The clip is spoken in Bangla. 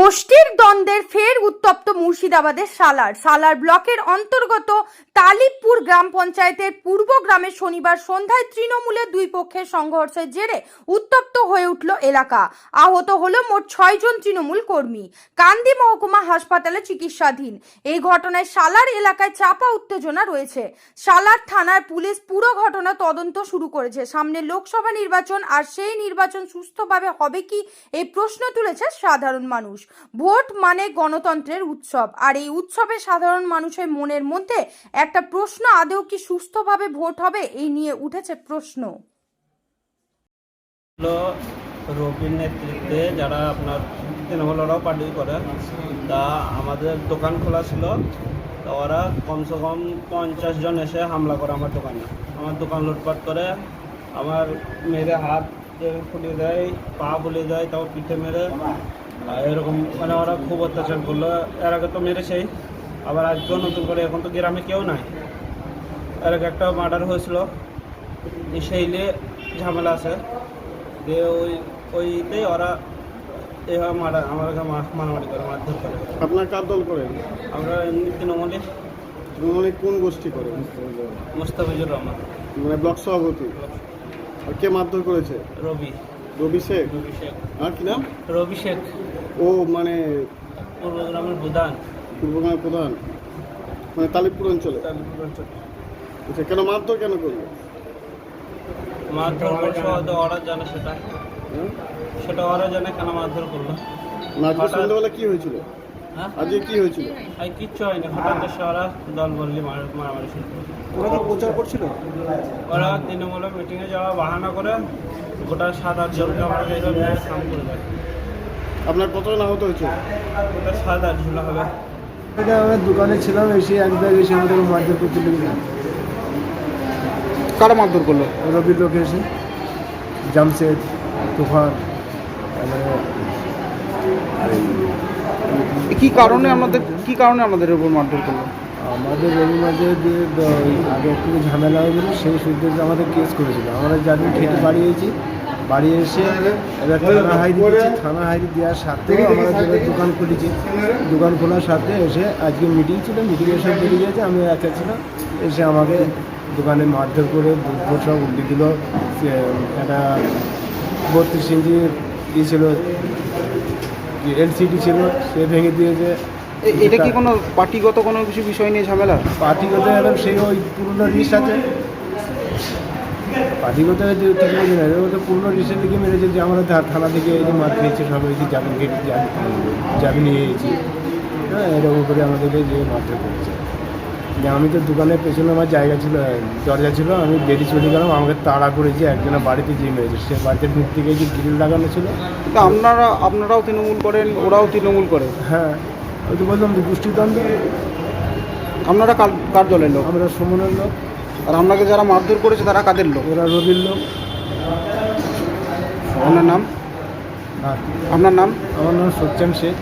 গোষ্ঠীর দ্বন্দ্বের ফের উত্তপ্ত মুর্শিদাবাদের সালার ব্লকের অন্তর্গত তালিবপুর গ্রাম পঞ্চায়েতের পূর্ব গ্রামে শনিবার সন্ধ্যায় তৃণমূলের দুই পক্ষের সংঘর্ষের জেরে উত্তপ্ত হয়ে উঠল এলাকা। আহত হলো মোট 6 জন তৃণমূল কর্মী, কান্দি মহকুমা হাসপাতালে চিকিৎসাধীন। এই ঘটনায় সালার এলাকায় চাপা উত্তেজনা রয়েছে। সালার থানার পুলিশ পুরো ঘটনা তদন্ত শুরু করেছে। সামনে লোকসভা নির্বাচন, আর সেই নির্বাচন সুষ্ঠুভাবে হবে কি এই প্রশ্ন তুলেছে সাধারণ মানুষ। ভোট মানে গণতন্ত্রের উৎসব, আর এই উৎসবে সাধারণ মানুষের মনের মধ্যে একটা প্রশ্ন, আদৌ কি সুষ্ঠুভাবে ভোট হবে, এই নিয়ে উঠেছে প্রশ্ন। রবির নেতৃত্বে যারা আপনার তৃণমূলরাও পার্টি করে, তা আমাদের দোকান খোলা ছিল, তো ওরা কমসে কম 50 জন এসে হামলা করে আমার দোকানে। আমার দোকান লুটপাট করে, আমার মেরে হাত ফুলিয়ে দেয়, পা ফুলিয়ে দেয়, তাও পিঠে মেরে এরকম, মানে ওরা খুব অত্যাচার করলো। এর আগে তো মেরেছেই, আবার আজকেও নতুন করে। এখন তো গ্রামে কেউ নাই। এর আগে একটা মার্ডার হয়েছিল, সেই নিয়ে ঝামেলা আছে। দিয়ে ওইতেই ওরা এইভাবে আমাকে মারামারি করে, মারধর করে। আপনার কার দল করেন? আমরা এমনি তৃণমূলে। তৃণমূলে কোন গোষ্ঠী করে? মুস্তাফিজুর রহমান, মানে ব্লক সভাপতি। আর কে মারধর করেছে? রবি শেখ। রবি শেখ। আর কি নাম? রবি শেখ। ও মানে পূর্ব গ্রামের প্রধান। পূর্বগ্রামের প্রধান, মানে তালিবপুর অঞ্চলে। আচ্ছা, কেন মারধর কেন করলো? মারধর করছে হয়তো ওরা জানে, সেটা ওরা জানে কেন মারধর করলো। আজকে সন্ধ্যাবেলা কি হয়েছিল? হ্যাঁ, আজকে কি হয়েছিল? আর কিচ্ছু হয়নি। হঠাৎ এসে ওরা দল বললি মারামারি শুরু করে। ওরা তো প্রচার করছিল। ওরা তৃণমূলের মিটিংয়ে যাওয়া বাহানা করে গোটা 7-8 জনকে আমরা কাম করে দেয়। আপনার কতজন আহত হয়েছে? গোটা 7-8 জন হবে। এটা আমার দোকানে ছিলাম, এসে এক ব্যাগ এসে আমাদের মারধর করতে লেগে। কারা মারধর করলো? রবির লোক এসে, জামশেদ, তুফান। কি কারণে আমাদের উপর মারধর করলো? আমাদের রবি মাঝে আগে একটু ঝামেলা হয়েছিল, সেই সূত্রে আমাদের কেস করেছিল। আমরা যাদের খেতে বাড়িয়েছি, বাড়ি এসে এবার থানা হাইরি দেওয়ার সাথেও আমরা দোকান খুলেছি। দোকান খোলার সাথে এসে আজকে মিটিং ছিল, মিটিংয়ে এসে বেরিয়ে গেছে, আমি একা ছিলাম। এসে আমাকে দোকানে মারধর করে বুট সব উল্টে দিল। একটা 32 ইঞ্চি ই ছিল, এলসিডি ছিল, সে ভেঙে দিয়েছে। এটা কি কোনো পার্টিগত কোনো কিছু বিষয় নিয়ে ঝামেলা? পার্টিগত এরকম সেই ওই পুরনো রিস আছে, পার্টিগত পুরনো রিসের দিকে মেরেছে যে আমরা থানা থেকে এই যে মার খেয়েছে, সব এই যে যাবি নিয়ে এসেছি। হ্যাঁ, এরকম করে আমাদেরকে যে মারধর করেছে। যে আমি তো দোকানের পেছনে আমার জায়গা ছিল, দরজা ছিল, আমি বেরিয়ে চলে গেলাম। আমাকে তাড়া করেছে, একজনের বাড়িতে যে মেরেছে, সে বাড়িতে ঢুক থেকে যে গ্রিল লাগানো ছিল। তা আপনারাও তৃণমূল করেন, ওরাও তৃণমূল করে? হ্যাঁ, ওই তো বললাম যে গোষ্ঠীদ্বন্দ্ব। আপনারা কার দলের লোক? আমরা সুমনের লোক। আর আপনাকে যারা মারধর করেছে তারা কাদের লোক? ওরা রবির লোক। আপনার নাম? আর আপনার নাম? আমার নাম সচ্চান শেখ।